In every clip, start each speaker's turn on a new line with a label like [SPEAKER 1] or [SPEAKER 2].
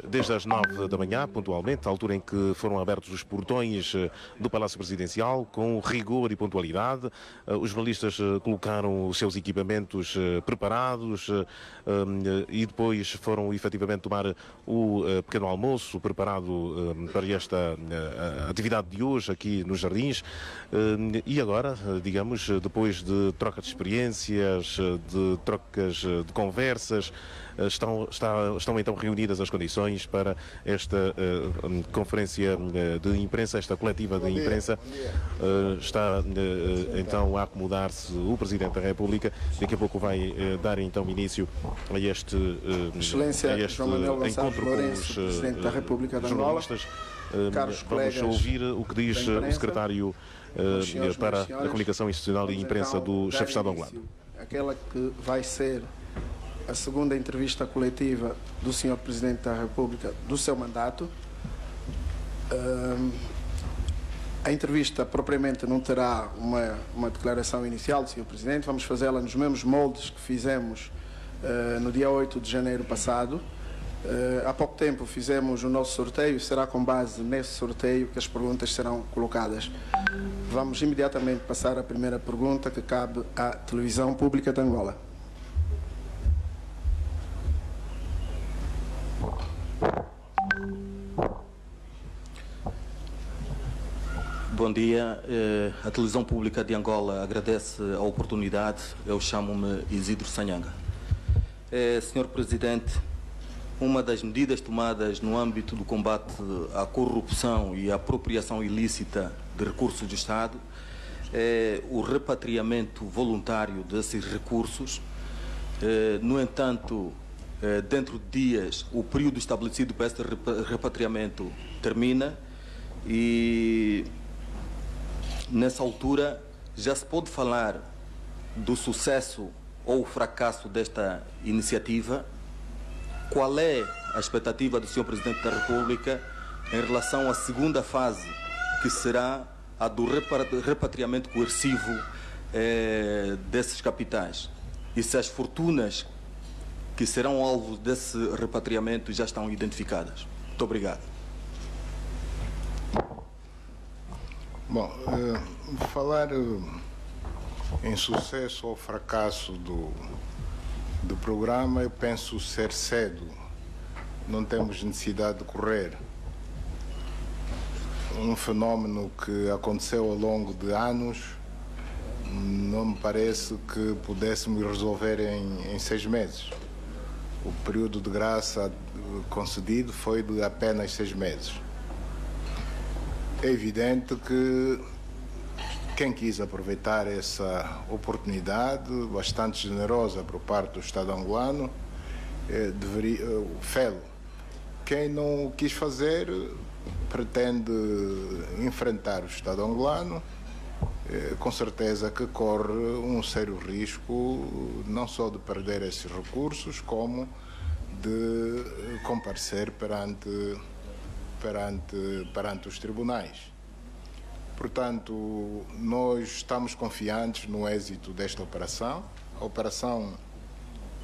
[SPEAKER 1] Desde as 9 da manhã, pontualmente, a altura em que foram abertos os portões do Palácio Presidencial, com rigor e pontualidade. Os jornalistas colocaram os seus equipamentos preparados e depois foram efetivamente tomar o pequeno almoço preparado para esta atividade de hoje aqui nos Jardins. E agora, digamos, depois de troca de experiências, de trocas de conversas, estão então reunidas as condições para esta conferência de imprensa, esta coletiva de imprensa. Está então a acomodar-se o Presidente da República. Daqui a pouco vai dar então início a este
[SPEAKER 2] João Manuel Gonçalves
[SPEAKER 1] encontro
[SPEAKER 2] Lourenço,
[SPEAKER 1] com os
[SPEAKER 2] Presidente da República de Angola.
[SPEAKER 1] jornalistas.
[SPEAKER 2] Caros
[SPEAKER 1] Vamos ouvir o que diz o Secretário para a Comunicação Institucional e Imprensa do Chefe de Estado angolano.
[SPEAKER 2] Aquela que vai ser a segunda entrevista coletiva do Sr. Presidente da República do seu mandato. A entrevista propriamente não terá uma declaração inicial do Sr. Presidente. Vamos fazê-la nos mesmos moldes que fizemos no dia 8 de janeiro passado. Há pouco tempo fizemos o nosso sorteio, será com base nesse sorteio que as perguntas serão colocadas. Vamos imediatamente passar à primeira pergunta, que cabe à Televisão Pública de Angola.
[SPEAKER 3] Bom dia, a Televisão Pública de Angola agradece a oportunidade. Eu chamo-me Isidro Sanhanga. Senhor Presidente, uma das medidas tomadas no âmbito do combate à corrupção e à apropriação ilícita de recursos do Estado é o repatriamento voluntário desses recursos. No entanto, dentro de dias, o período estabelecido para este repatriamento termina e, nessa altura, já se pode falar do sucesso ou fracasso desta iniciativa. Qual é a expectativa do Sr. Presidente da República em relação à segunda fase, que será a do repatriamento coercivo desses capitais? E se as fortunas que serão alvo desse repatriamento já estão identificadas? Muito obrigado.
[SPEAKER 4] Bom, falar em sucesso ou fracasso do programa, eu penso ser cedo. Não temos necessidade de correr. Um fenómeno que aconteceu ao longo de anos, não me parece que pudéssemos resolver em 6 meses. O período de graça concedido foi de apenas 6 meses. É evidente que quem quis aproveitar essa oportunidade bastante generosa por parte do Estado angolano deveria fê-lo. Quem não quis fazer pretende enfrentar o Estado angolano, com certeza que corre um sério risco não só de perder esses recursos, como de comparecer perante os tribunais. Portanto, nós estamos confiantes no êxito desta operação. A operação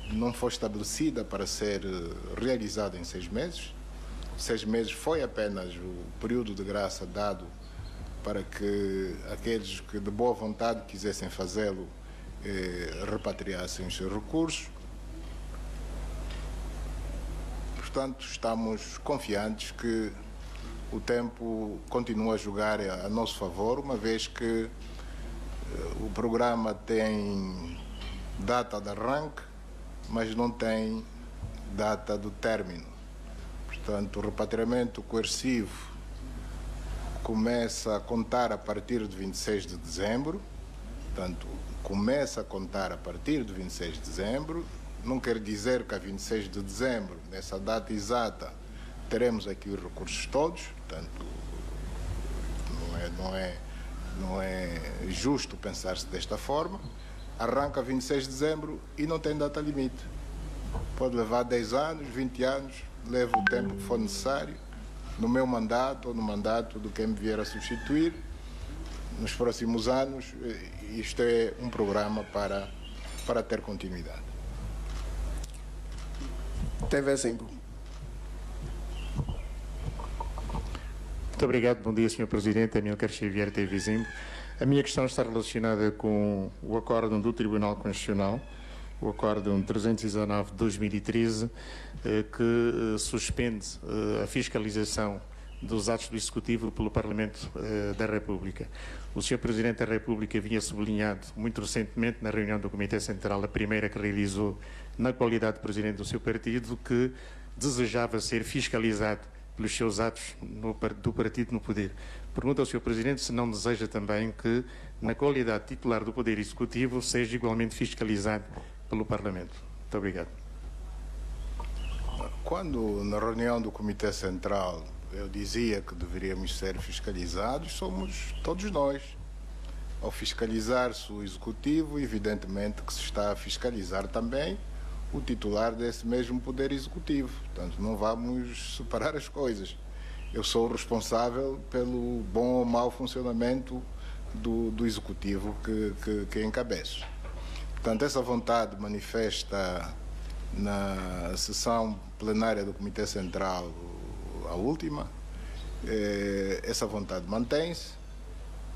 [SPEAKER 4] não foi estabelecida para ser realizada em 6 meses. 6 meses foi apenas o período de graça dado para que aqueles que de boa vontade quisessem fazê-lo repatriassem os seus recursos. Portanto, estamos confiantes que o tempo continua a jogar a nosso favor, uma vez que o programa tem data de arranque, mas não tem data do término. Portanto, o repatriamento coercivo começa a contar a partir de 26 de dezembro. Portanto, começa a contar a partir de 26 de dezembro. Não quer dizer que a 26 de dezembro, nessa data exata, teremos aqui os recursos todos. Portanto, não é justo pensar-se desta forma. Arranca 26 de dezembro e não tem data limite. Pode levar 10 anos, 20 anos, leva o tempo que for necessário, no meu mandato ou no mandato de quem me vier a substituir. Nos próximos anos, isto é um programa para ter continuidade.
[SPEAKER 2] TV5.
[SPEAKER 5] Muito obrigado. Bom dia, Sr. Presidente. Amílcar Xavier Tevizimbo. A minha questão está relacionada com o acórdão do Tribunal Constitucional, o acórdão 319 de 2013, que suspende a fiscalização dos atos do Executivo pelo Parlamento da República. O Sr. Presidente da República vinha sublinhado muito recentemente na reunião do Comitê Central, a primeira que realizou na qualidade de Presidente do seu partido, que desejava ser fiscalizado pelos seus atos do partido no poder. Pergunto ao Sr. Presidente se não deseja também que, na qualidade de titular do Poder Executivo, seja igualmente fiscalizado pelo Parlamento. Muito obrigado.
[SPEAKER 4] Quando, na reunião do Comitê Central, eu dizia que deveríamos ser fiscalizados, somos todos nós. Ao fiscalizar-se o Executivo, evidentemente que se está a fiscalizar também o titular desse mesmo Poder Executivo. Portanto, não vamos separar as coisas. Eu sou o responsável pelo bom ou mau funcionamento do Executivo que encabeço. Portanto, essa vontade manifesta na sessão plenária do Comitê Central, a última, essa vontade mantém-se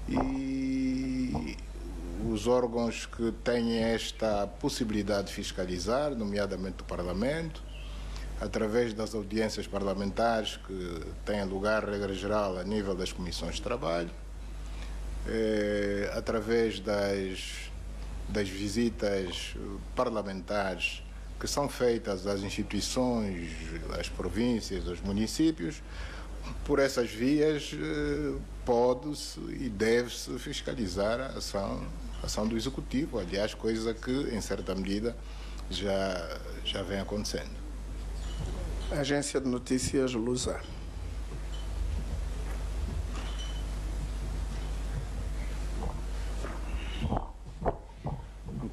[SPEAKER 4] e os órgãos que têm esta possibilidade de fiscalizar, nomeadamente o Parlamento, através das audiências parlamentares que têm lugar, regra geral, a nível das comissões de trabalho, através das visitas parlamentares que são feitas às instituições, às províncias, aos municípios. Por essas vias pode-se e deve-se fiscalizar a ação do Executivo, aliás, coisa que, em certa medida, já vem acontecendo.
[SPEAKER 2] Agência de Notícias Lusa.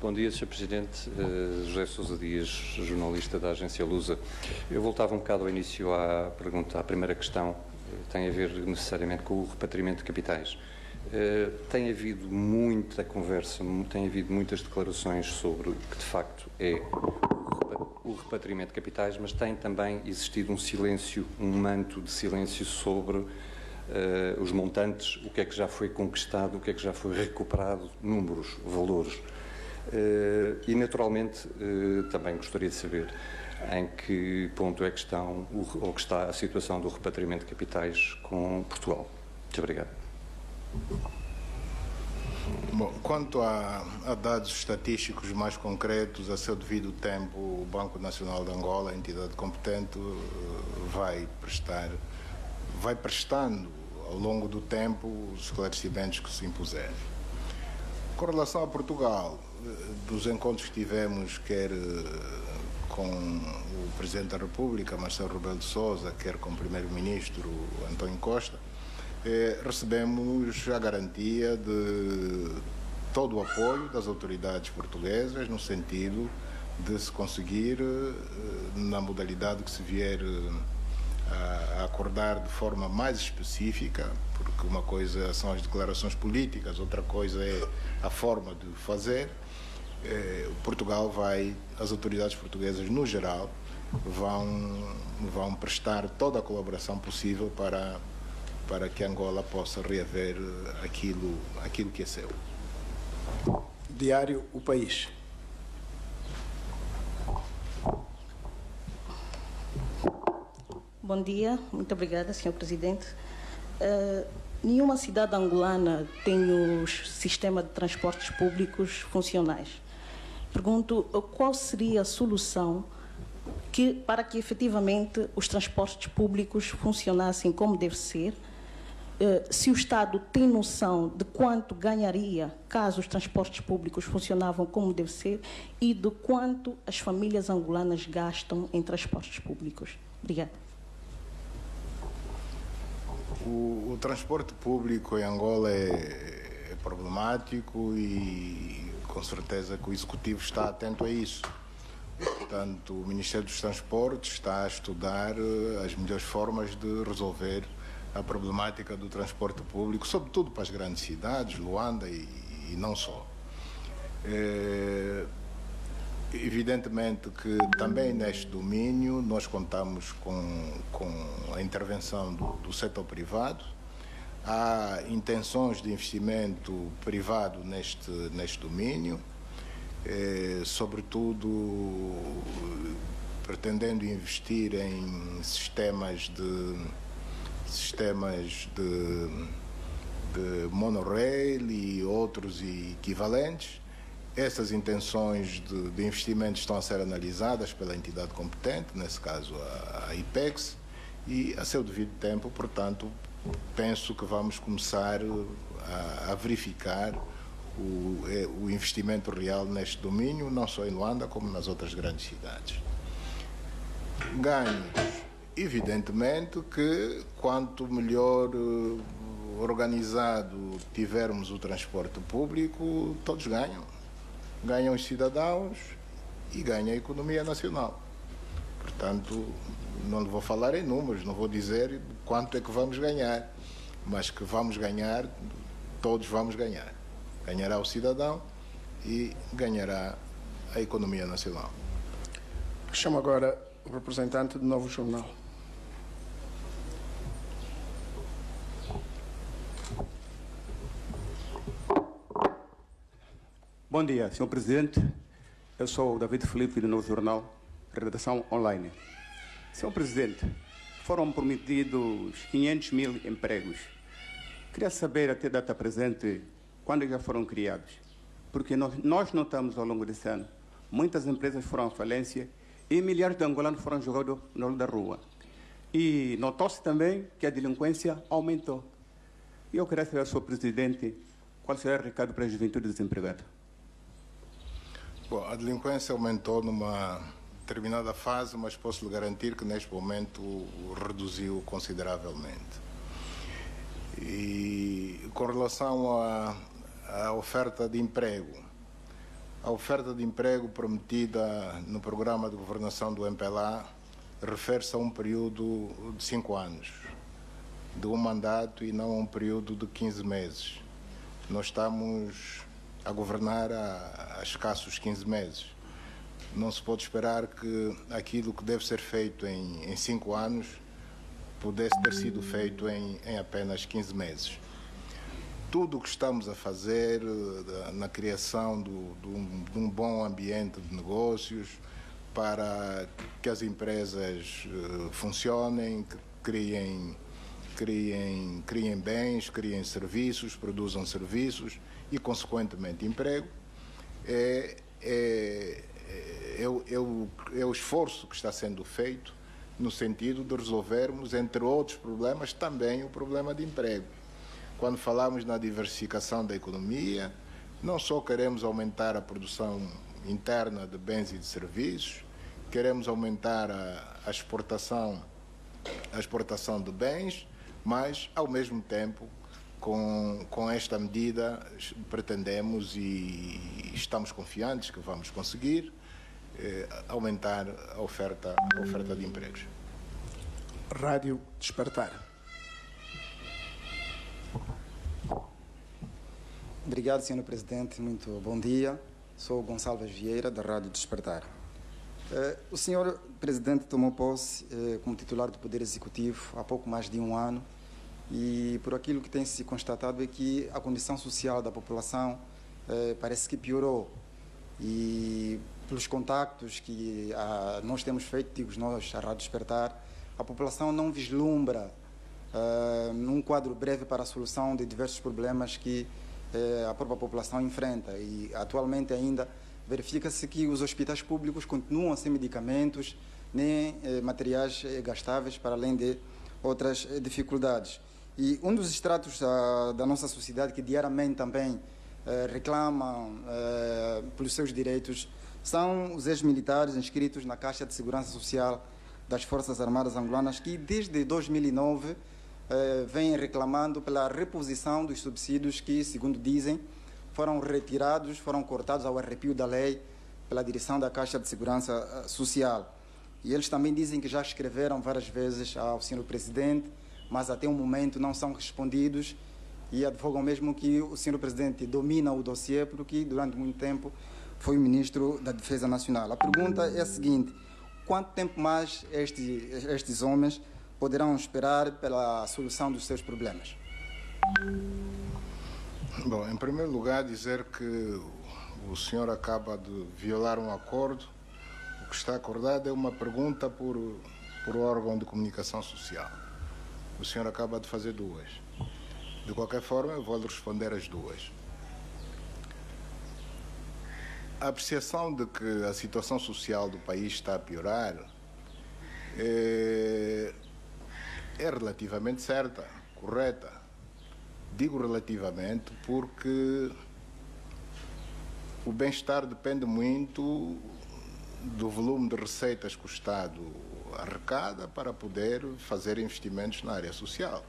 [SPEAKER 6] Bom dia, Sr. Presidente. José Sousa Dias, jornalista da Agência Lusa. Eu voltava um bocado ao início à pergunta, à primeira questão, tem a ver necessariamente com o repatriamento de capitais. Tem havido muita conversa, tem havido muitas declarações sobre o que de facto é o repatriamento de capitais, mas tem também existido um silêncio, um manto de silêncio sobre os montantes, o que é que já foi conquistado, o que é que já foi recuperado, números, valores. E, naturalmente, também gostaria de saber em que ponto é que está a situação do repatriamento de capitais com Portugal. Muito obrigado.
[SPEAKER 4] Bom, quanto a dados estatísticos mais concretos, a seu devido tempo, o Banco Nacional de Angola, a entidade competente, vai prestando ao longo do tempo os esclarecimentos que se impuserem. Com relação a Portugal, dos encontros que tivemos, quer com o Presidente da República, Marcelo Rebelo de Sousa, quer com o Primeiro-Ministro, António Costa, recebemos a garantia de todo o apoio das autoridades portuguesas no sentido de se conseguir, na modalidade que se vier a acordar de forma mais específica, porque uma coisa são as declarações políticas, outra coisa é a forma de fazer. Portugal as autoridades portuguesas no geral vão prestar toda a colaboração possível para que Angola possa reaver aquilo que é seu.
[SPEAKER 2] Diário O País.
[SPEAKER 7] Bom dia, muito obrigada, Sr. Presidente. Nenhuma cidade angolana tem o sistema de transportes públicos funcionais. Pergunto qual seria a solução para que efetivamente os transportes públicos funcionassem como deve ser, se o Estado tem noção de quanto ganharia caso os transportes públicos funcionavam como deve ser e de quanto as famílias angolanas gastam em transportes públicos. Obrigada.
[SPEAKER 4] O transporte público em Angola é problemático e com certeza que o Executivo está atento a isso. Portanto, o Ministério dos Transportes está a estudar as melhores formas de resolver a problemática do transporte público, sobretudo para as grandes cidades, Luanda e não só. Evidentemente que também neste domínio nós contamos com a intervenção do setor privado, há intenções de investimento privado neste domínio, sobretudo pretendendo investir em sistemas de monorail e outros equivalentes. Essas intenções de investimento estão a ser analisadas pela entidade competente, nesse caso a IPEX, e a seu devido tempo, portanto, penso que vamos começar a verificar o investimento real neste domínio, não só em Luanda, como nas outras grandes cidades. Ganhos. Evidentemente que quanto melhor organizado tivermos o transporte público, todos ganham. Ganham os cidadãos e ganha a economia nacional. Portanto, não vou falar em números, não vou dizer quanto é que vamos ganhar, mas que vamos ganhar, todos vamos ganhar. Ganhará o cidadão e ganhará a economia nacional.
[SPEAKER 2] Chamo agora o representante do Novo Jornal.
[SPEAKER 8] Bom dia, Sr. Presidente. Eu sou o David Filipe, do Novo Jornal, redação online. Sr. Presidente, foram prometidos 500 mil empregos. Queria saber, até data presente, quando já foram criados. Porque nós notamos ao longo desse ano, muitas empresas foram à falência e milhares de angolanos foram jogados no olho da rua. E notou-se também que a delinquência aumentou. E eu queria saber, Sr. Presidente, qual será o recado para a juventude desempregada?
[SPEAKER 4] Bom, a delinquência aumentou numa determinada fase, mas posso lhe garantir que neste momento reduziu consideravelmente. E com relação à oferta de emprego, a oferta de emprego prometida no programa de governação do MPLA refere-se a um período de 5 anos, de um mandato e não a um período de 15 meses. Nós estamos a governar há escassos 15 meses. Não se pode esperar que aquilo que deve ser feito em 5 anos pudesse ter sido feito em apenas 15 meses. Tudo o que estamos a fazer na criação de um bom ambiente de negócios para que as empresas funcionem, que criem bens, criem serviços, produzam serviços e, consequentemente, emprego, é o esforço que está sendo feito no sentido de resolvermos, entre outros problemas, também o problema de emprego. Quando falamos na diversificação da economia, não só queremos aumentar a produção interna de bens e de serviços, queremos aumentar a exportação de bens, mas, ao mesmo tempo, com esta medida, pretendemos e estamos confiantes que vamos conseguir aumentar a oferta de empregos.
[SPEAKER 2] Rádio Despertar.
[SPEAKER 9] Obrigado, Sr. Presidente. Muito bom dia. Sou o Gonçalves Vieira, da Rádio Despertar. O Sr. Presidente tomou posse como titular do Poder Executivo há pouco mais de um ano e por aquilo que tem se constatado é que a condição social da população parece que piorou. E pelos contactos que nós temos feito, digo nós, a Rádio Despertar, a população não vislumbra num quadro breve para a solução de diversos problemas que a própria população enfrenta. E atualmente ainda verifica-se que os hospitais públicos continuam sem medicamentos nem materiais gastáveis, para além de outras dificuldades. E um dos estratos da nossa sociedade que diariamente também reclamam pelos seus direitos são os ex-militares inscritos na Caixa de Segurança Social das Forças Armadas Angolanas, que desde 2009 vêm reclamando pela reposição dos subsídios que, segundo dizem, foram retirados, foram cortados ao arrepio da lei pela direção da Caixa de Segurança Social. E eles também dizem que já escreveram várias vezes ao Sr. Presidente, mas até o momento não são respondidos e advogam mesmo que o Sr. Presidente domina o dossiê, porque durante muito tempo foi o Ministro da Defesa Nacional. A pergunta é a seguinte: quanto tempo mais estes homens poderão esperar pela solução dos seus problemas?
[SPEAKER 4] Bom, em primeiro lugar, dizer que o senhor acaba de violar um acordo. O que está acordado é uma pergunta por órgão de comunicação social. O senhor acaba de fazer duas. De qualquer forma, eu vou lhe responder as duas. A apreciação de que a situação social do país está a piorar é relativamente certa, correta. Digo relativamente porque o bem-estar depende muito do volume de receitas que o Estado arrecada para poder fazer investimentos na área social.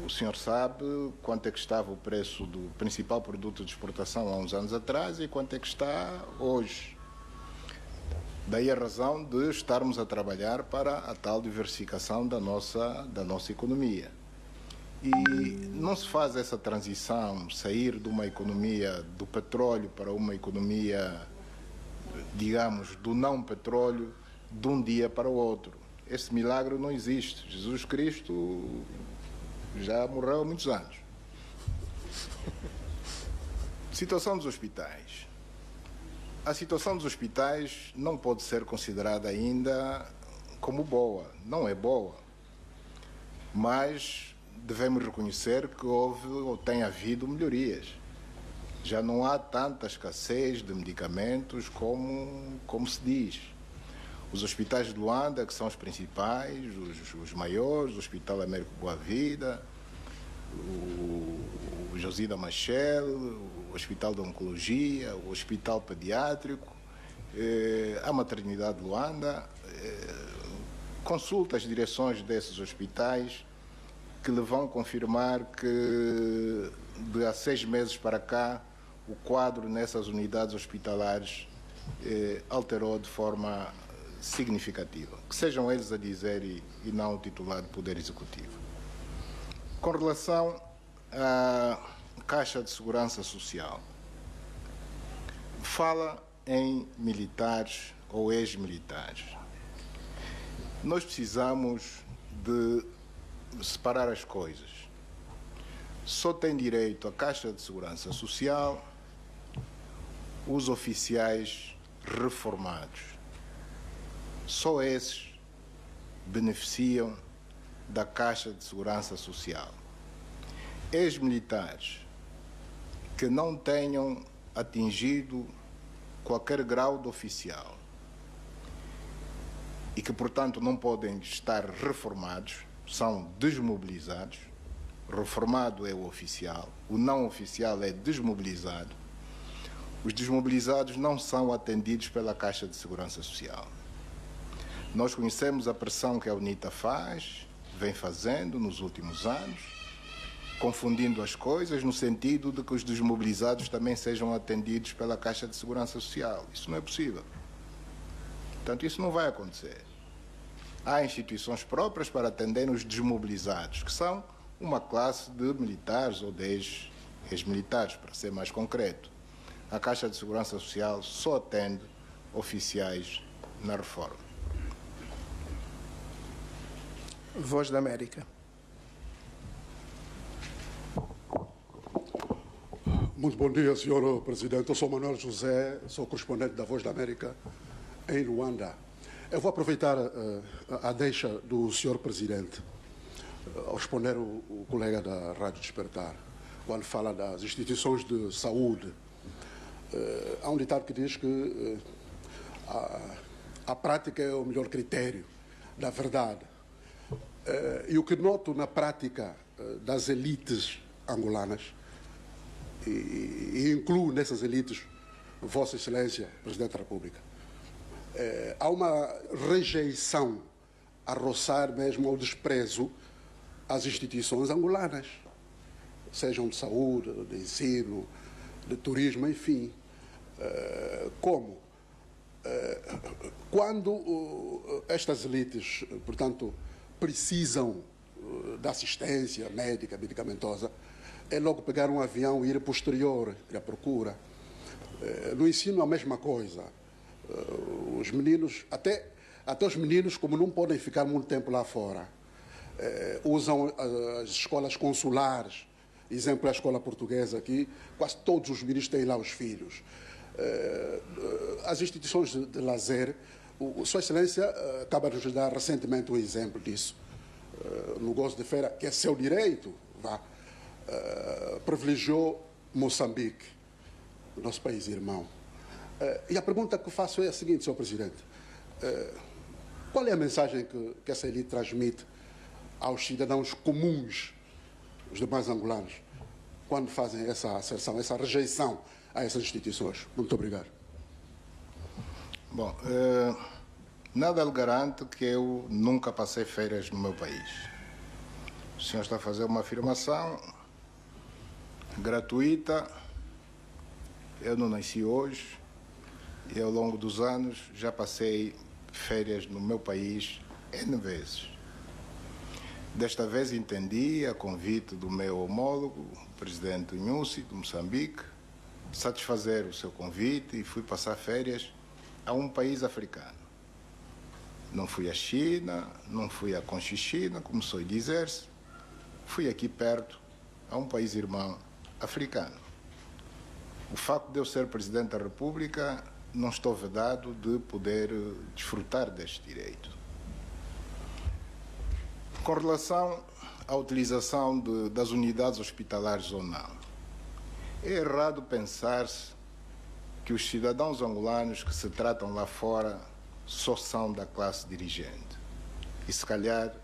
[SPEAKER 4] O senhor sabe quanto é que estava o preço do principal produto de exportação há uns anos atrás e quanto é que está hoje. Daí a razão de estarmos a trabalhar para a tal diversificação da nossa economia. E não se faz essa transição, sair de uma economia do petróleo para uma economia, digamos, do não petróleo, de um dia para o outro. Esse milagre não existe. Jesus Cristo já morreu há muitos anos. Situação dos hospitais. A situação dos hospitais não pode ser considerada ainda como boa. Não é boa. Mas devemos reconhecer que houve ou tem havido melhorias. Já não há tanta escassez de medicamentos como se diz. Os hospitais de Luanda, que são os principais, os maiores, o Hospital Américo Boa Vida, o Josida Machel, o Hospital de Oncologia, o Hospital Pediátrico, a Maternidade de Luanda, consulta as direções desses hospitais que lhe vão confirmar que de há 6 meses para cá o quadro nessas unidades hospitalares alterou de forma significativa. Que sejam eles a dizer e não o titular do Poder Executivo. Com relação à Caixa de Segurança Social, fala em militares ou ex-militares. Nós precisamos de separar as coisas. Só tem direito à Caixa de Segurança Social os oficiais reformados. Só esses beneficiam da Caixa de Segurança Social. Ex-militares que não tenham atingido qualquer grau de oficial e que, portanto, não podem estar reformados, são desmobilizados. Reformado é o oficial, o não oficial é desmobilizado. Os desmobilizados não são atendidos pela Caixa de Segurança Social. Nós conhecemos a pressão que a UNITA vem fazendo nos últimos anos, confundindo as coisas no sentido de que os desmobilizados também sejam atendidos pela Caixa de Segurança Social. Isso não é possível. Portanto, isso não vai acontecer. Há instituições próprias para atender os desmobilizados, que são uma classe de militares ou de ex-militares, para ser mais concreto. A Caixa de Segurança Social só atende oficiais na reforma.
[SPEAKER 2] Voz da América.
[SPEAKER 10] Muito bom dia, Sr. Presidente. Eu sou Manuel José, sou correspondente da Voz da América em Luanda. Eu vou aproveitar a deixa do Sr. Presidente ao responder o colega da Rádio Despertar, quando fala das instituições de saúde. Há um ditado que diz que a prática é o melhor critério da verdade. E o que noto na prática das elites angolanas, e incluo nessas elites Vossa Excelência, Presidente da República, há uma rejeição a roçar mesmo ao desprezo às instituições angolanas, sejam de saúde, de ensino, de turismo, enfim. Como? Quando estas elites, portanto, precisam da assistência médica, medicamentosa, é logo pegar um avião e ir posterior, ir à procura. No ensino, a mesma coisa. Os meninos, até os meninos, como não podem ficar muito tempo lá fora, usam as escolas consulares, exemplo a escola portuguesa aqui, quase todos os ministros têm lá os filhos. As instituições de lazer, Sua Excelência acaba de nos dar recentemente um exemplo disso. No Gozo de Feira, que é seu direito, privilegiou Moçambique, o nosso país irmão. E a pergunta que faço é a seguinte, Sr. Presidente. Qual é a mensagem que essa elite transmite aos cidadãos comuns, os demais angolanos, quando fazem essa asserção, essa rejeição a essas instituições? Muito obrigado.
[SPEAKER 4] Bom, nada lhe garante que eu nunca passei férias no meu país. O senhor está a fazer uma afirmação gratuita. Eu não nasci hoje e ao longo dos anos já passei férias no meu país N vezes. Desta vez entendi a convite do meu homólogo, o presidente Nyusi, de Moçambique, satisfazer o seu convite e fui passar férias a um país africano. Não fui à China, não fui à Conchichina, como soe dizer-se, fui aqui perto, a um país irmão africano. O facto de eu ser Presidente da República, não estou vedado de poder desfrutar deste direito. Com relação à utilização das unidades hospitalares ou não, é errado pensar-se que os cidadãos angolanos que se tratam lá fora só são da classe dirigente, e se calhar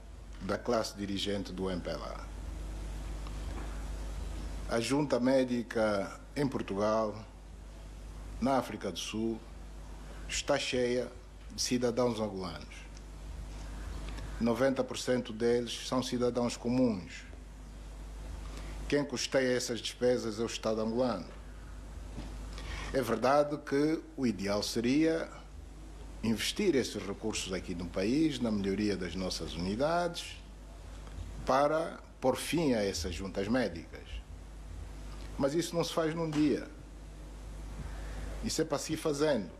[SPEAKER 4] da classe dirigente do MPLA. A Junta Médica em Portugal, na África do Sul, está cheia de cidadãos angolanos. 90% deles são cidadãos comuns. Quem custeia essas despesas é o Estado angolano. É verdade que o ideal seria investir esses recursos aqui no país, na melhoria das nossas unidades, para pôr fim a essas juntas médicas. Mas isso não se faz num dia. Isso é para se ir fazendo.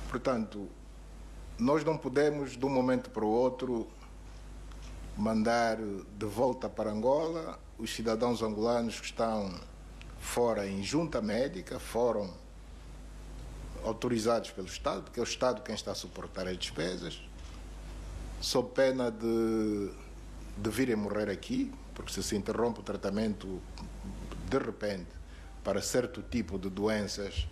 [SPEAKER 4] Portanto, nós não podemos, de um momento para o outro, mandar de volta para Angola os cidadãos angolanos que estão fora em junta médica, foram autorizados pelo Estado, porque é o Estado quem está a suportar as despesas, sob pena de virem morrer aqui, porque se interrompe o tratamento de repente para certo tipo de doenças,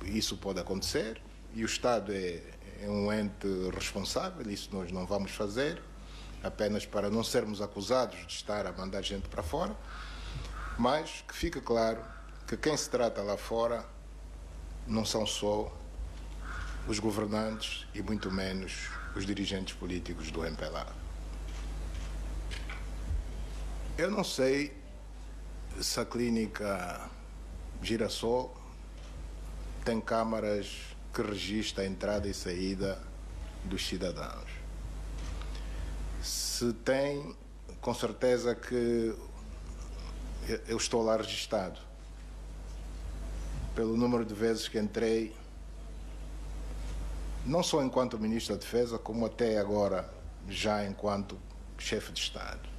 [SPEAKER 4] isso pode acontecer, e o Estado é um ente responsável, isso nós não vamos fazer, apenas para não sermos acusados de estar a mandar gente para fora, mas que fique claro que quem se trata lá fora não são só os governantes e muito menos os dirigentes políticos do MPLA. Eu não sei se a clínica Girassol tem câmaras que registram a entrada e saída dos cidadãos. Se tem, com certeza que eu estou lá registado. Pelo número de vezes que entrei, não só enquanto Ministro da Defesa, como até agora, já enquanto Chefe de Estado.